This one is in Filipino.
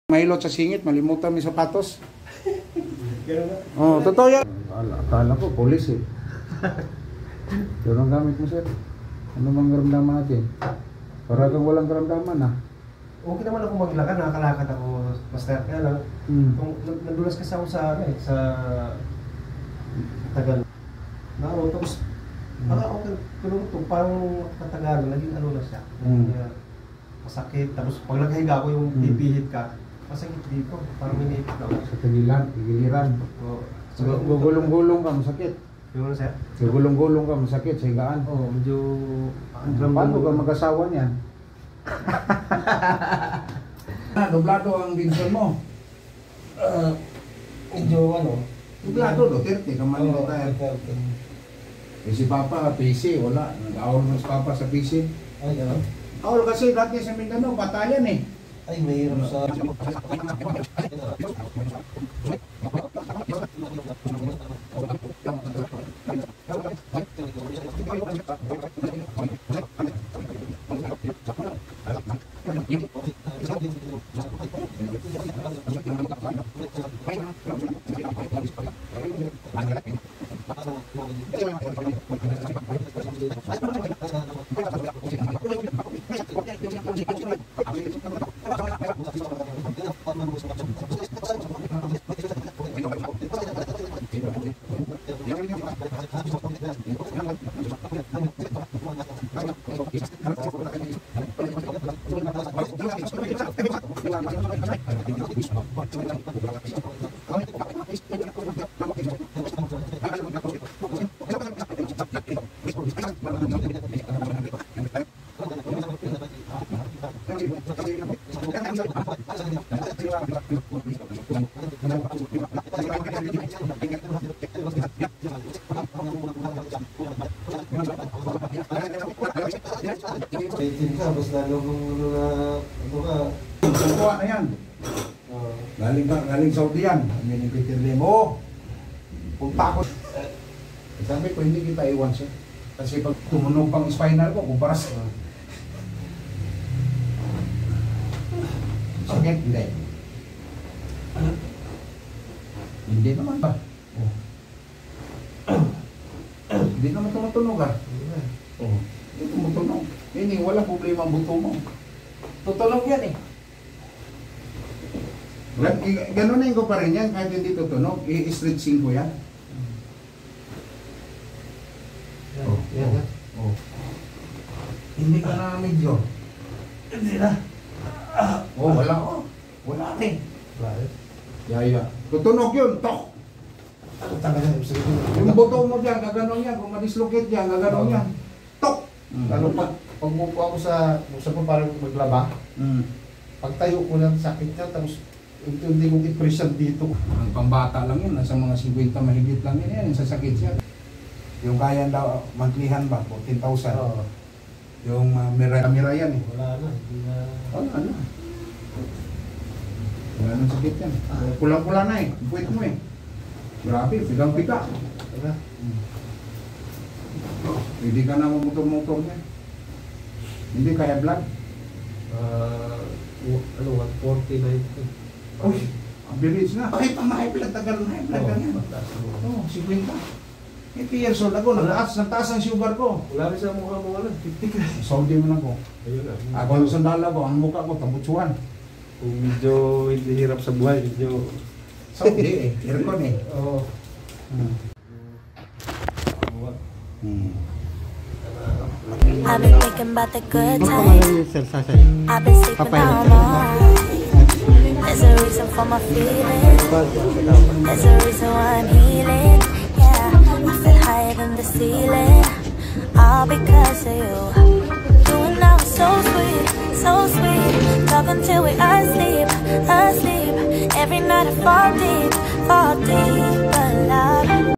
Mahilot sa singit, malimutan may sapatos. Oh, totoo yan. Akala ko, polis eh. Pero ang gamit mo, sir. Ano bang karamdaman natin? Para kang walang karamdaman ah. Okay naman ako maglakad, nakakalakad ako, master. Kaya lang, kung nadulas kasi ako sa, sa tagal. Tapos, okay, pero ito, parang katagal, naging ano na siya. Masakit, tapos pag naghiga ako yung pipihit ka, masakit dito, parang may naipit ako. Sa tagilan, tigiliran. Gugulong-gulong ka, masakit. Yung ano sir? Gugulong-gulong ka, masakit sa higaan. Oo, medyo... Paano ka mag-asawa niyan? Doblado ang binson mo. Medyo ano? Doblado, Duterte, kaman mo tayo. Si Papa, PC, wala. Nag-awal mo si Papa sa PC. Ay, gano'n? Awal kasi dati sa Mindanao, batayan eh. Ay, mayroon sa... Tapos lalo kung ano ka... Kuha na yan. Galing Saudi yan. Sabi ni Peter Lim, punta ako. Sabi ko, hindi kita iwan siya. Kasi pag tumunog pang spinal ko, kumpara sa... Sakit? Hindi. Hindi naman ba? Hindi naman tumutunog ah. Hindi tumutunog. Hindi, wala problema ang buto mo. Tutunog yan eh. Ganun na yung ko pa rin yan, kahit hindi tutunog, i-stretching ko yan. Hindi ka na medyo. Hindi na. Wala ko. Wala na eh. Yaya. Tutunog yun, tok! Yung buto mo dyan, gaganon yan. Kung ma-dislocate dyan, gaganon yan. Tok! Lalo pag umupo ako sa ko parang maglaba, pagtayo ko lang sakit niya, tapos hindi kong i-pressure dito. Ang pambata lang yun, nasa mga 50 mahigit lang yun, yung sasakit siya. Yung kaya daw, monthlyhan ba, 14,000. Yung mira yan eh. Wala na, hindi na... Wala na. Wala nang sakit yan. Pulang-pula na eh, puwit mo eh. Grabe, pigang-piga. Wala. Hindi ka na mamotor-motor niya. Hindi kaya vlog. 140, 90. Uy, ang bilis na. Ay, pang-high blood, tagal na high blood ka niya. Oo, 50. 80 years old ako, nagtaas ang sugar ko. Wala rin sa mukha mo, 50 ka. Saudi mo na ko. Ayun na. Ako ang sandala ko, ang mukha ko, tambutsuhan. Kung medyo hindi hirap sa buhay, medyo... Saudi eh, aircon eh. Oo. I've been thinking about the good times. I've been sleeping all night. There's a reason for my feelings. There's a reason why I'm healing. Yeah, I feel higher than the ceiling. All because of you. You and I were so sweet, so sweet. Talk until we asleep, asleep. Every night I fall deep, fall deep.